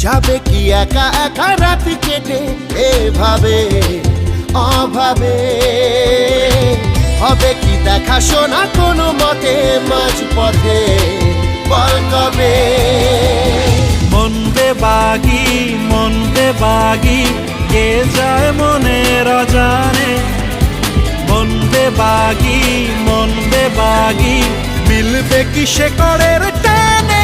যাবে কি একা একা রাত কেটে এভাবে অভাবে? হবে কি দেখা শোনা কোনো মতে মাঝ পথে, বল কবে? মন বেবাগি কে যায় মনের অজানে। মন বেবাগি মিলবে কি সে করের টানে।